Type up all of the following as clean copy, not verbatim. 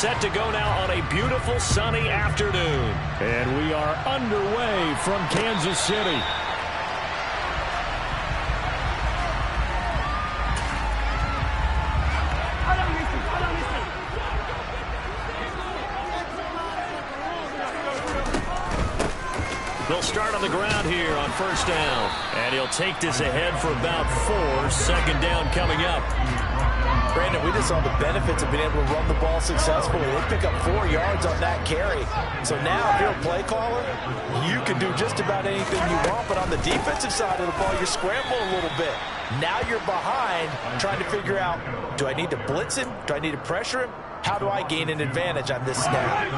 set to go now on a beautiful sunny afternoon. And we are underway from Kansas City. They'll start on the ground here on first down. And he'll take this ahead for about 4. Second down coming up. Brandon, we just saw the benefits of being able to run the ball successfully. They pick up 4 yards on that carry. So now if you're a play caller, you can do just about anything you want. But on the defensive side of the ball, you're scrambling a little bit. Now you're behind trying to figure out, do I need to blitz him? Do I need to pressure him? How do I gain an advantage on this snap?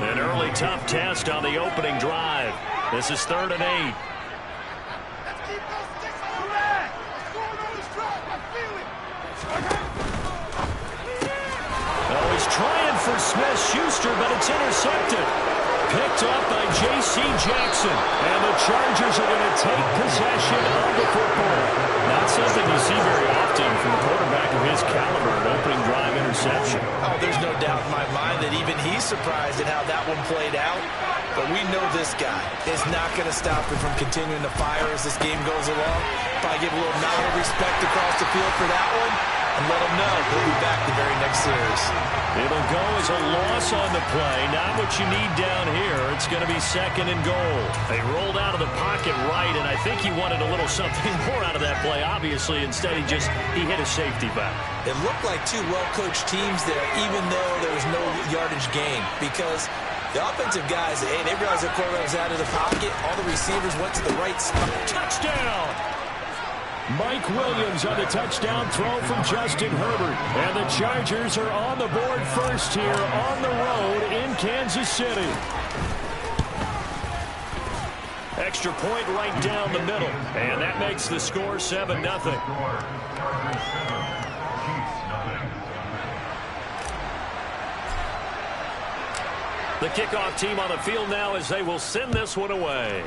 An early tough test on the opening drive. This is 3rd and 8. Oh, he's trying for Smith-Schuster, but it's intercepted. Picked up by J.C. Jackson. And the Chargers are going to take possession of the football. Not something you see very often from a quarterback of his caliber, an opening drive interception. Oh, there's no doubt in my mind that even he's surprised at how that one played out. But we know this guy is not going to stop him from continuing to fire as this game goes along. Probably give a little nod of respect across the field for that one and let him know we'll be back the very next series. It'll go as a loss on the play. Not what you need down here. It's going to be 2nd and goal. They rolled out of the pocket right, and I think he wanted a little something more out of that play, obviously. Instead, he hit a safety back. It looked like 2 well-coached teams there, even though there was no yardage gain, because the offensive guys, hey, they realized the quarterback was out of the pocket. All the receivers went to the right spot. Touchdown! Mike Williams on the touchdown throw from Justin Herbert. And the Chargers are on the board first here on the road in Kansas City. Extra point right down the middle. And that makes the score 7-0. The kickoff team on the field now as they will send this one away.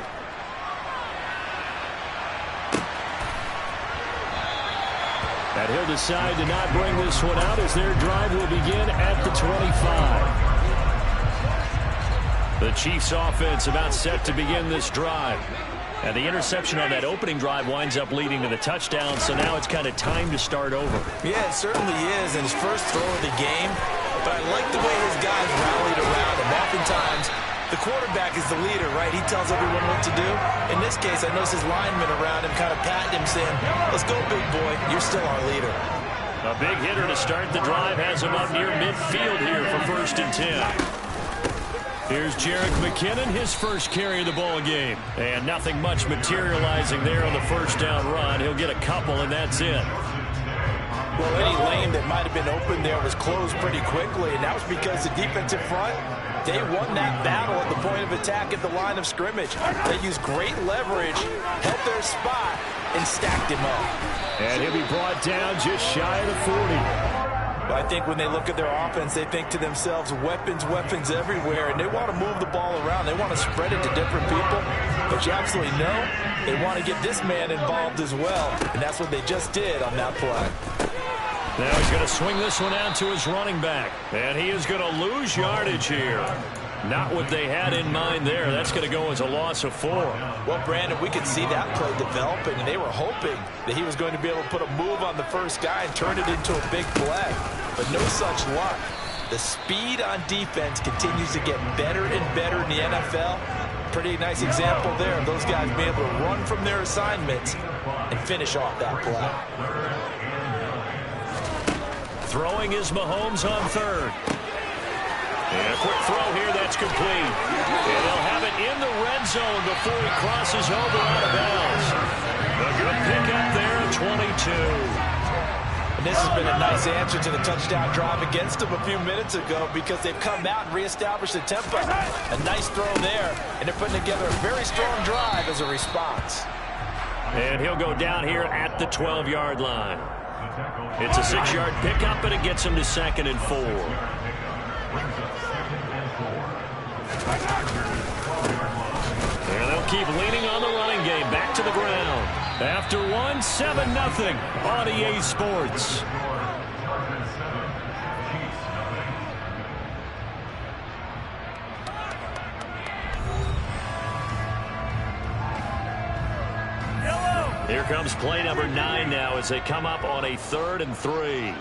And he'll decide to not bring this one out as their drive will begin at the 25. The Chiefs offense about set to begin this drive. And the interception on that opening drive winds up leading to the touchdown, so now it's kind of time to start over. Yeah, it certainly is, and his first throw of the game. But I like the way his guys rallied around him. Oftentimes, the quarterback is the leader, right? He tells everyone what to do. In this case, I noticed his linemen around him kind of patting him, saying, let's go, big boy. You're still our leader. A big hitter to start the drive has him up near midfield here for 1st and 10. Here's Jerick McKinnon, his first carry of the ball game. And nothing much materializing there on the first down run. He'll get a couple, and that's it. Well, any lane that might have been open there was closed pretty quickly, and that was because the defensive front, they won that battle at the point of attack at the line of scrimmage. They used great leverage, held their spot, and stacked him up. And he'll be brought down just shy of the 40. But I think when they look at their offense, they think to themselves, weapons, weapons everywhere, and they want to move the ball around. They want to spread it to different people. But you absolutely know they want to get this man involved as well, and that's what they just did on that play. Now he's going to swing this one out to his running back. And he is going to lose yardage here. Not what they had in mind there. That's going to go as a loss of 4. Well, Brandon, we could see that play developing, and they were hoping that he was going to be able to put a move on the first guy and turn it into a big play. But no such luck. The speed on defense continues to get better and better in the NFL. Pretty nice example there of those guys being able to run from their assignments and finish off that play. Throwing is Mahomes on 3rd. And a quick throw here, that's complete. And they'll have it in the red zone before he crosses over out of bounds. A good pickup there at 22. And this has been a nice answer to the touchdown drive against them a few minutes ago because they've come out and reestablished the tempo. A nice throw there, and they're putting together a very strong drive as a response. And he'll go down here at the 12-yard line. It's a 6-yard pickup, and it gets him to 2nd and 4. And they'll keep leaning on the running game. Back to the ground. After 1, 7-0 on EA Sports. Here comes play number 9 now as they come up on a 3rd and 3.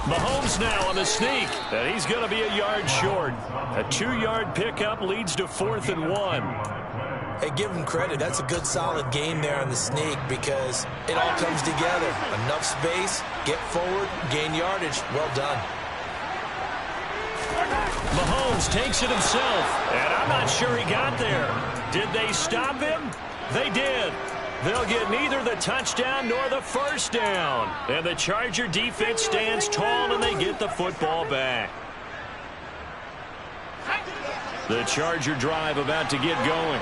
Mahomes now on the sneak, and he's going to be a yard short. A 2-yard pickup leads to 4th and 1. Hey, give him credit. That's a good, solid game there on the sneak because it all comes together. Enough space, get forward, gain yardage. Well done. Mahomes takes it himself, and I'm not sure he got there. Did they stop him? They did. They'll get neither the touchdown nor the first down. And the Charger defense stands tall, and they get the football back. The Charger drive about to get going.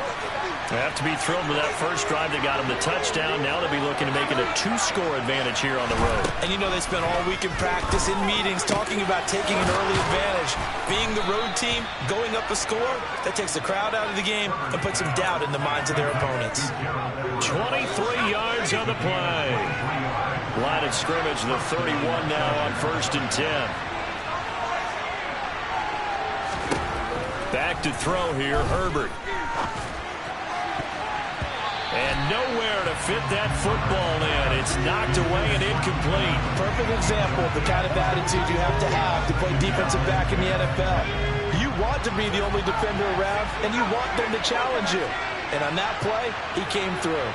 They have to be thrilled with that first drive that got them the touchdown. Now they'll be looking to make it a 2-score advantage here on the road. And you know they spent all week in practice, in meetings, talking about taking an early advantage. Being the road team, going up a score, that takes the crowd out of the game and puts some doubt in the minds of their opponents. 23 yards on the play. Line of scrimmage, the 31 now on 1st and 10. Back to throw here, Herbert. And nowhere to fit that football in. It's knocked away and incomplete. Perfect example of the kind of attitude you have to play defensive back in the NFL. You want to be the only defender around, and you want them to challenge you. And on that play, he came through.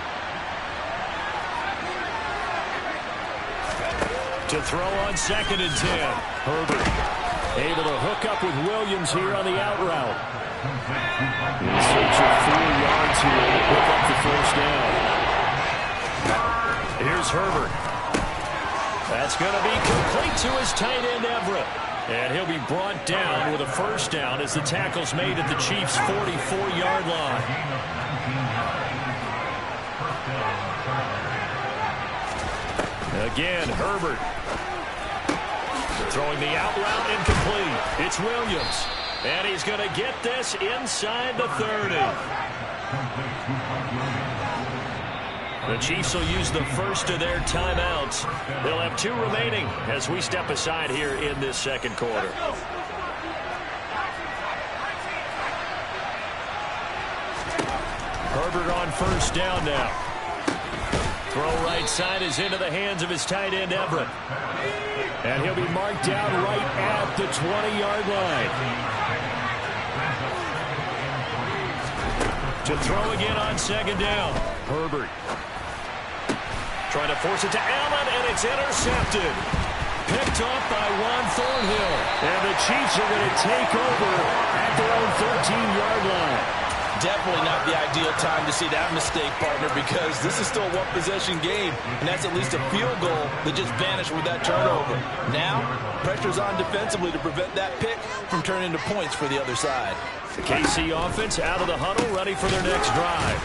To throw on 2nd and 10. Herbert able to hook up with Williams here on the out route. In search of 4 yards here to pick up the first down. Here's Herbert. That's going to be complete to his tight end, Everett. And he'll be brought down with a first down as the tackle's made at the Chiefs' 44-yard line. Again, Herbert. Throwing the out route incomplete. It's Williams. And he's going to get this inside the 30. The Chiefs will use the first of their timeouts. They'll have 2 remaining as we step aside here in this second quarter. Herbert on first down now. Throw right side is into the hands of his tight end, Everett. And he'll be marked down right at the 20-yard line. To throw again on 2nd down. Herbert. Trying to force it to Allen, and it's intercepted. Picked off by Juan Thornhill. And the Chiefs are going to take over at their own 13-yard line. Definitely not the ideal time to see that mistake, partner, because this is still a one-possession game, and that's at least a field goal that just vanished with that turnover. Now, pressure's on defensively to prevent that pick from turning into points for the other side. The KC offense out of the huddle, ready for their next drive.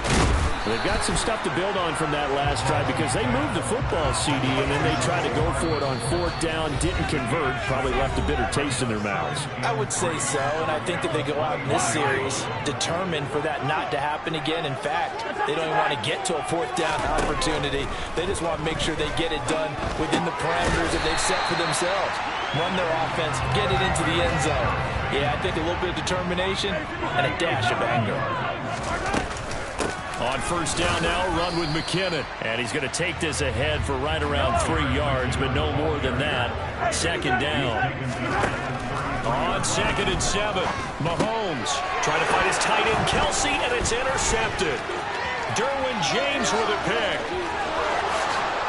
They've got some stuff to build on from that last drive because they moved the football, CD, and then they tried to go for it on 4th down, didn't convert, probably left a bitter taste in their mouths. I would say so, and I think that they go out in this series determined for that not to happen again. In fact, they don't even want to get to a 4th down opportunity. They just want to make sure they get it done within the parameters that they've set for themselves. Run their offense, get it into the end zone. Yeah, I think a little bit of determination and a dash of anger. On first down now, run with McKinnon. And he's going to take this ahead for right around 3 yards, but no more than that. 2nd down. On 2nd and 7, Mahomes trying to find his tight end, Kelsey, and it's intercepted. Derwin James with a pick.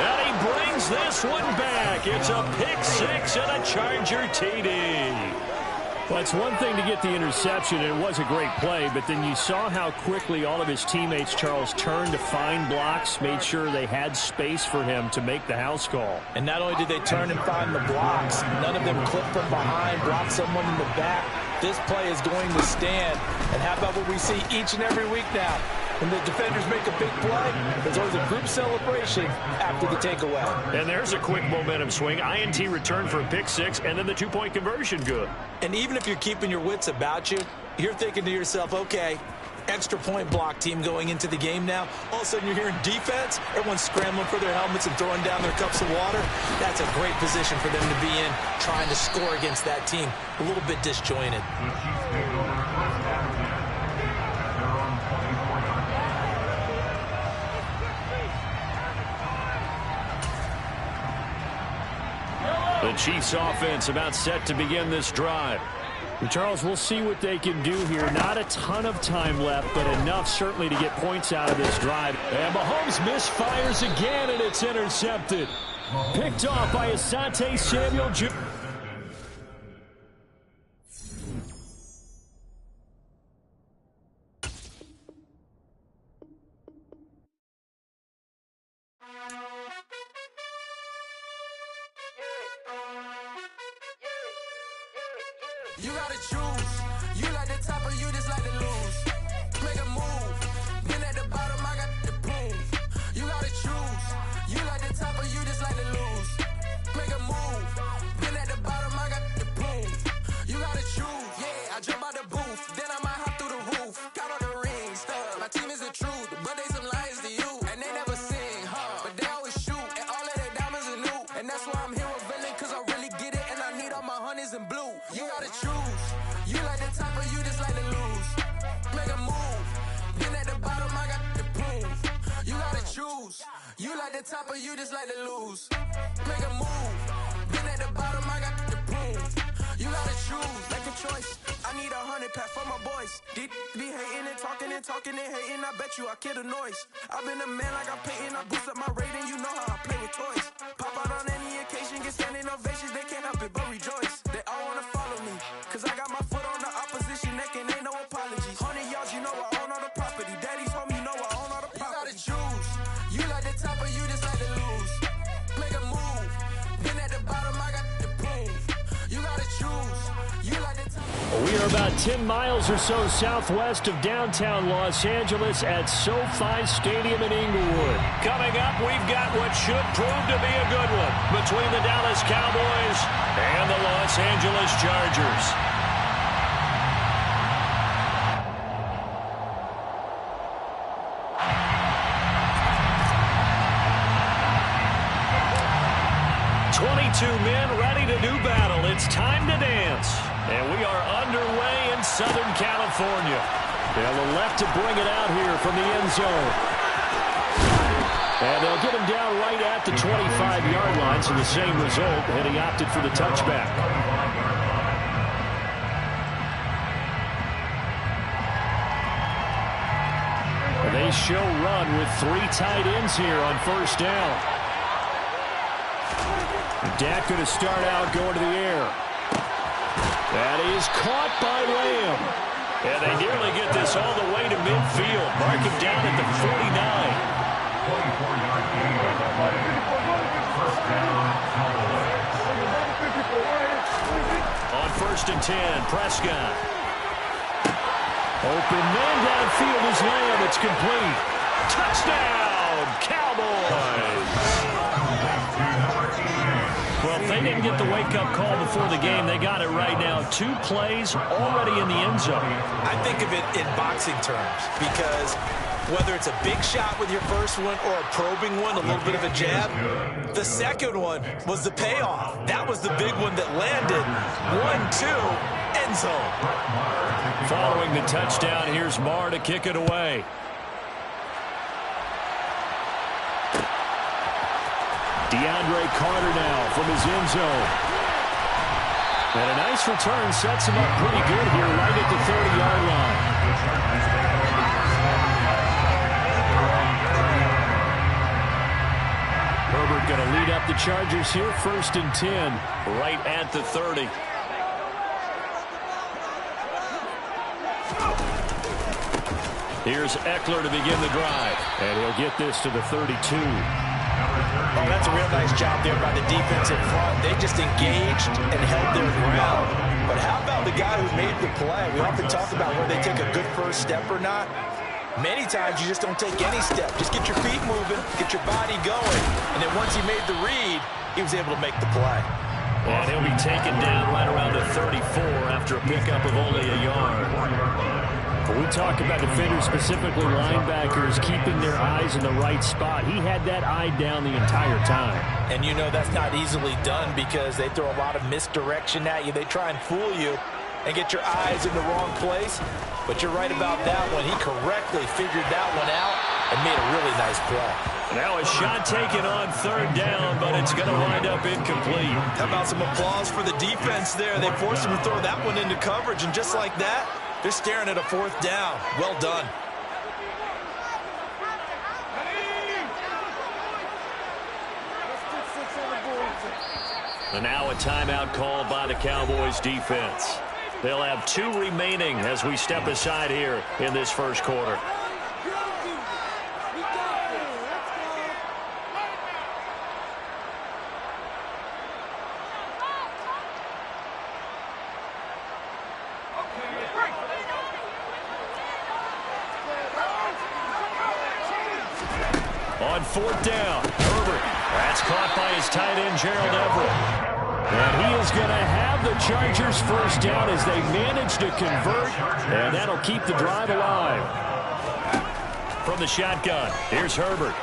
And he brings this one back. It's a pick 6 and a Charger TD. Well, it's one thing to get the interception, and it was a great play, but then you saw how quickly all of his teammates, Charles, turned to find blocks, made sure they had space for him to make the house call. And not only did they turn and find the blocks, none of them clipped from behind, blocked someone in the back. This play is going to stand. And how about what we see each and every week now? When the defenders make a big play, there's always a group celebration after the takeaway. And there's a quick momentum swing. INT return for a pick 6, and then the 2-point conversion good. And even if you're keeping your wits about you, you're thinking to yourself, okay, extra point block team going into the game now. All of a sudden you're hearing defense. Everyone's scrambling for their helmets and throwing down their cups of water. That's a great position for them to be in, trying to score against that team. A little bit disjointed. The Chiefs offense about set to begin this drive. And Charles, we'll see what they can do here. Not a ton of time left, but enough certainly to get points out of this drive. And Mahomes misfires again, and it's intercepted. Picked off by Asante Samuel Jr. You gotta choose. You like the top or you just like to lose. Make a move. Been at the bottom, I got the prove. You gotta choose. You like the top or you just like to lose. Make a move. Been at the bottom, I got the prove. You gotta choose. Yeah, I jump out the booth. Then I might hop through the roof. Got all the rings. My team is the truth, but they some liars to you. And they never sing, but they always shoot. And all of their diamonds are new. And that's why I'm here with villain, cause I really get it. And I need all my honeys in blue. You gotta choose. You like the top or you just like to lose. Make a move. Been at the bottom, I got the prove. You gotta choose. You like the top or you just like to lose. Make a move. Been at the bottom, I got the prove. You gotta choose. Make a choice. I need 100 pack for my boys. Be hating and talking and hating. I bet you I kill the noise. I've been a man like I'm Peyton. I boost up my rating. You know how I play with toys. Pop out on any occasion, get standing ovations. They can't help it but rejoice. They all wanna follow me, cause I got my foot on the opposition neck and ain't no apologies. 100 yards, you know I own all the property. Daddy's home, you know I own all the property. You gotta choose. You like the top or you just like to lose. Make a move. Been at the bottom, I got the prove. You gotta choose. You like the top. We are about 10 miles or so southwest of downtown Los Angeles at SoFi Stadium in Inglewood. Coming up, we've got what should prove to be a good one between the Dallas Cowboys and the Los Angeles Chargers. Men ready to do battle. It's time to dance. And we are underway in Southern California. They'll elect to bring it out here from the end zone. And they'll get him down right at the 25-yard line, so the same result, and he opted for the touchback. They show run with 3 tight ends here on first down. Dak going to start out going to the air. That is caught by Lamb. And they nearly get this all the way to midfield. Mark him down at the 49. On first and 10, Prescott. Open man downfield is Lamb. It's complete. Touchdown, Cowboys. Well, if they didn't get the wake-up call before the game, they got it right now. 2 plays already in the end zone. I think of it in boxing terms because whether it's a big shot with your first one or a probing one, a little bit of a jab, the second one was the payoff. That was the big one that landed. 1-2, end zone. Following the touchdown, here's Marr to kick it away. DeAndre Carter now from his end zone. And a nice return sets him up pretty good here right at the 30-yard line. Herbert going to lead up the Chargers here, first and 10, right at the 30. Here's Eckler to begin the drive. And he'll get this to the 32. Oh, that's a real nice job there by the defense in front. They just engaged and held their ground. But how about the guy who made the play? We often talk about whether they take a good first step or not. Many times you just don't take any step. Just get your feet moving, get your body going. And then once he made the read, he was able to make the play. And he'll be taken down right around the 34 after a pickup of only a yard. When we talk about defenders, specifically linebackers, keeping their eyes in the right spot, he had that eye down the entire time. And you know that's not easily done because they throw a lot of misdirection at you. They try and fool you and get your eyes in the wrong place. But you're right about that one. He correctly figured that one out and made a really nice play. Now a shot taken on third down, but it's going to wind up incomplete. How about some applause for the defense there? They forced him to throw that one into coverage, and just like that, they're staring at a fourth down. Well done. And now a timeout called by the Cowboys defense. They'll have 2 remaining as we step aside here in this first quarter. On fourth down, Herbert. That's caught by his tight end, Gerald Everett. And he is going to have the Chargers first down as they manage to convert, and that'll keep the drive alive. From the shotgun, here's Herbert.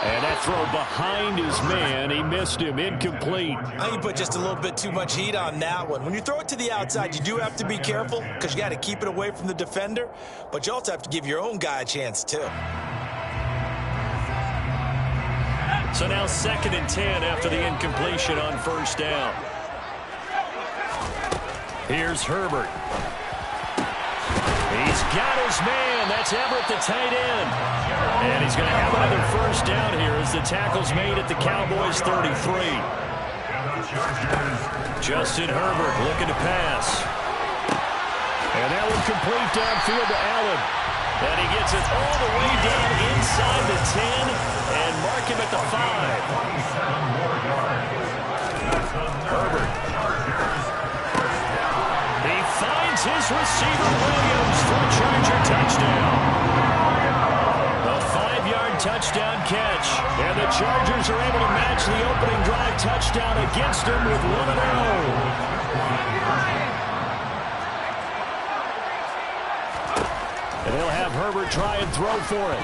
And that throw behind his man, he missed him, incomplete. I think you put just a little bit too much heat on that one. When you throw it to the outside, you do have to be careful because you got to keep it away from the defender, but you also have to give your own guy a chance too. So now 2nd and 10 after the incompletion on first down. Here's Herbert. He's got his man. That's Everett, the tight end. And he's going to have another first down here as the tackle's made at the Cowboys 33. Justin Herbert looking to pass. And that one complete downfield to Allen. And he gets it all the way down inside the 10 and mark him at the 5. Herbert. He finds his receiver, Williams, for a Charger touchdown. A 5-yard touchdown catch. And the Chargers are able to match the opening drive touchdown against him with 1 of their own. And they'll have Herbert try and throw for it.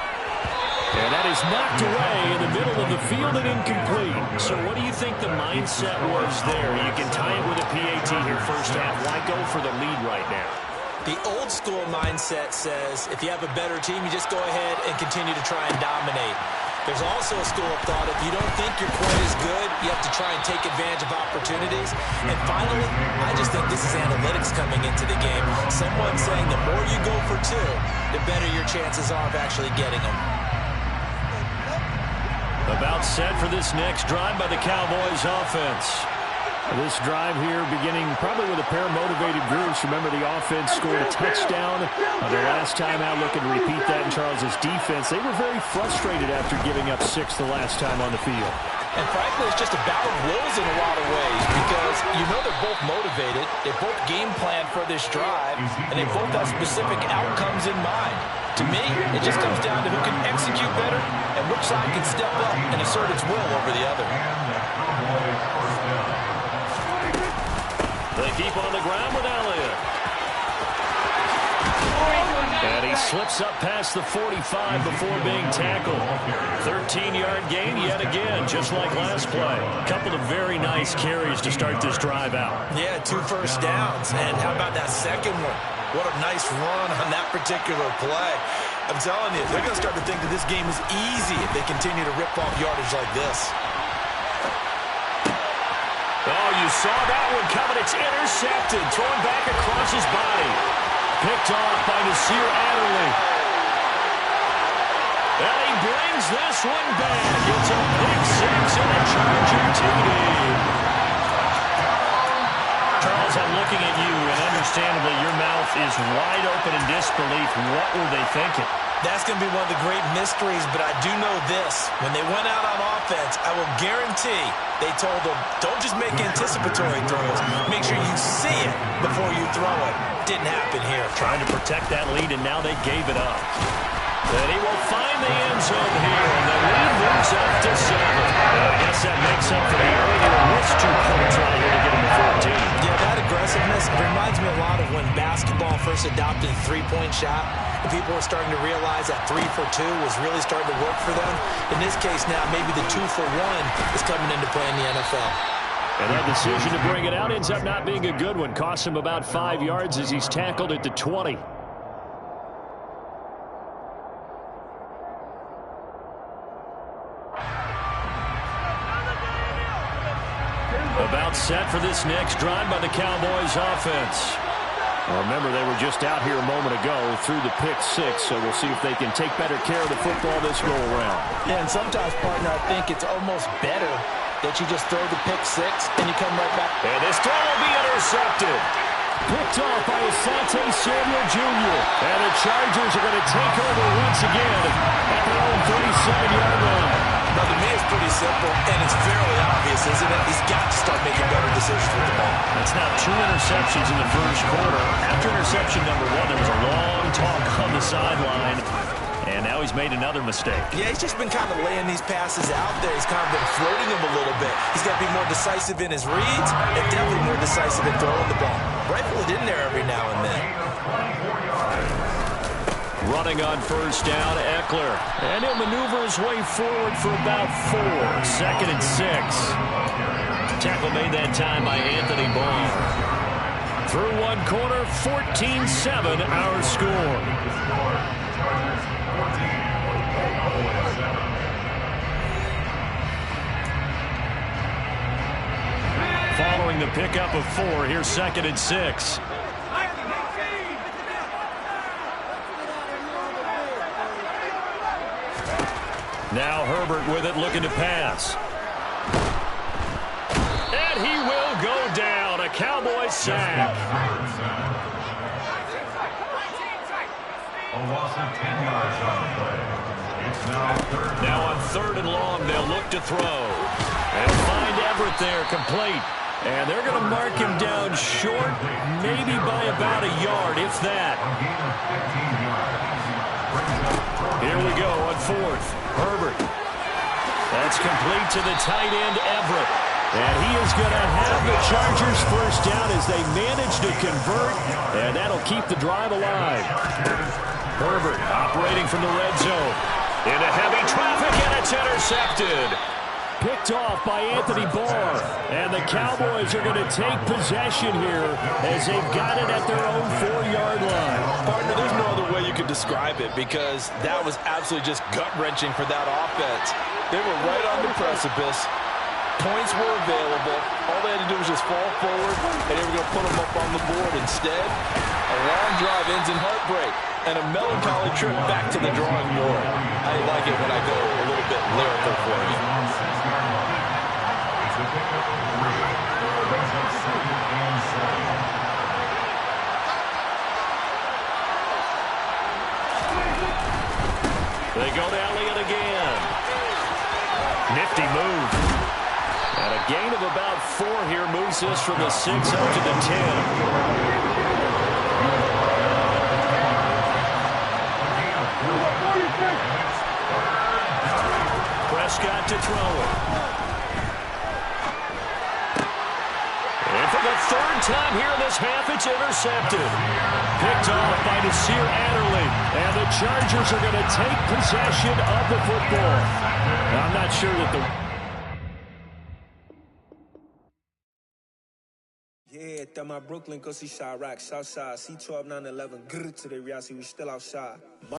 And that is knocked away in the middle of the field and incomplete. So what do you think the mindset was there? You can tie it with a PAT here first half. Why go for the lead right now? The old school mindset says if you have a better team, you just go ahead and continue to try and dominate. There's also a school of thought, if you don't think you're quite as good, you have to try and take advantage of opportunities. And finally, I just think this is analytics coming into the game. Someone saying the more you go for 2, the better your chances are of actually getting them. About set for this next drive by the Cowboys offense. This drive here beginning probably with a pair of motivated groups. Remember, the offense scored a touchdown their last time out. Looking to repeat that in Charles's defense. They were very frustrated after giving up 6 the last time on the field. And frankly, it's just a battle of wills in a lot of ways because you know they're both motivated. They both game plan for this drive, and they both have specific outcomes in mind. To me, it just comes down to who can execute better and which side can step up and assert its will over the other. They keep on the ground with Elliott. And he slips up past the 45 before being tackled. 13-yard gain yet again, just like last play. A couple of very nice carries to start this drive out. Yeah, 2 first downs. And how about that second one? What a nice run on that particular play. I'm telling you, they're going to start to think that this game is easy if they continue to rip off yardage like this. Oh, you saw that one coming. It's intercepted. Thrown back across his body. Picked off by Nasir Adderley. And he brings this one back. It's a pick 6 and a Charger TD. Charles, I'm looking at you, and understandably, your mouth is wide open in disbelief. What were they thinking? That's going to be one of the great mysteries, but I do know this. When they went out on offense, I will guarantee they told them, don't just make anticipatory throws. Make sure you see it before you throw it. Didn't happen here. Trying to protect that lead, and now they gave it up. And he will find the end zone here, and the lead moves up to 7. I guess that makes up for the earlier missed 2 points right here to get him to 14. Yeah, that aggressiveness reminds me a lot of when basketball first adopted the 3-point shot. And people were starting to realize that 3 for 2 was really starting to work for them. In this case now, maybe the 2 for 1 is coming into play in the NFL. And that decision to bring it out ends up not being a good one. Costs him about 5 yards as he's tackled at the 20. About set for this next drive by the Cowboys offense. Remember, they were just out here a moment ago through the pick six, so we'll see if they can take better care of the football this go-around. Yeah, and sometimes, partner, I think it's almost better that you just throw the pick six and you come right back. And this throw will be intercepted. Picked off by Asante Samuel Jr. And the Chargers are going to take over once again at their own 37-yard line. Now, to me, it's pretty simple, and it's fairly obvious, isn't it? He's got to start making better decisions with the ball. That's now 2 interceptions in the first quarter. After interception number 1, there was a long talk on the sideline. And now he's made another mistake. Yeah, he's just been kind of laying these passes out there. He's kind of been floating them a little bit. He's got to be more decisive in his reads and definitely more decisive in throwing the ball. Rifle it in there every now and then. Running on first down, Eckler. And he'll maneuver his way forward for about 4. 2nd and 6. Tackle made that time by Anthony Barr. Through one quarter, 14-7 our score. Following the pickup of 4, here's 2nd and 6. Now Herbert with it, looking to pass. And he will go down. A Cowboys sack. A loss of 10 yards on the play. It's Now on 3rd and long, they'll look to throw. They'll find Everett there, complete. And they're going to mark him down short, maybe by about a yard, if that. Here we go on 4th. Herbert. That's complete to the tight end, Everett. And he is going to have the Chargers first down as they manage to convert. And that'll keep the drive alive. Herbert operating from the red zone. Into heavy traffic, and it's intercepted. Picked off by Anthony Barr. And the Cowboys are going to take possession here as they've got it at their own 4-yard line. Partner, there's no other way you could describe it because that was absolutely just gut-wrenching for that offense. They were right on the precipice. Points were available. All they had to do was just fall forward, and they were going to put them up on the board. Instead, a long drive ends in heartbreak and a melancholy trip back to the drawing board. I like it when I go a little bit lyrical for you. They go to Elliott again. Nifty move. And a gain of about 4 here moves this from the 6 up to the 10. Prescott to throw it. And for the 3rd time here in this half, it's intercepted. Picked off by Nasir Adderley. And the Chargers are going to take possession of the football. Now, I'm not sure that the... Yeah, that my Brooklyn, go see Chirac, Southside, C12, 911, grr to the Riasi, we still outside.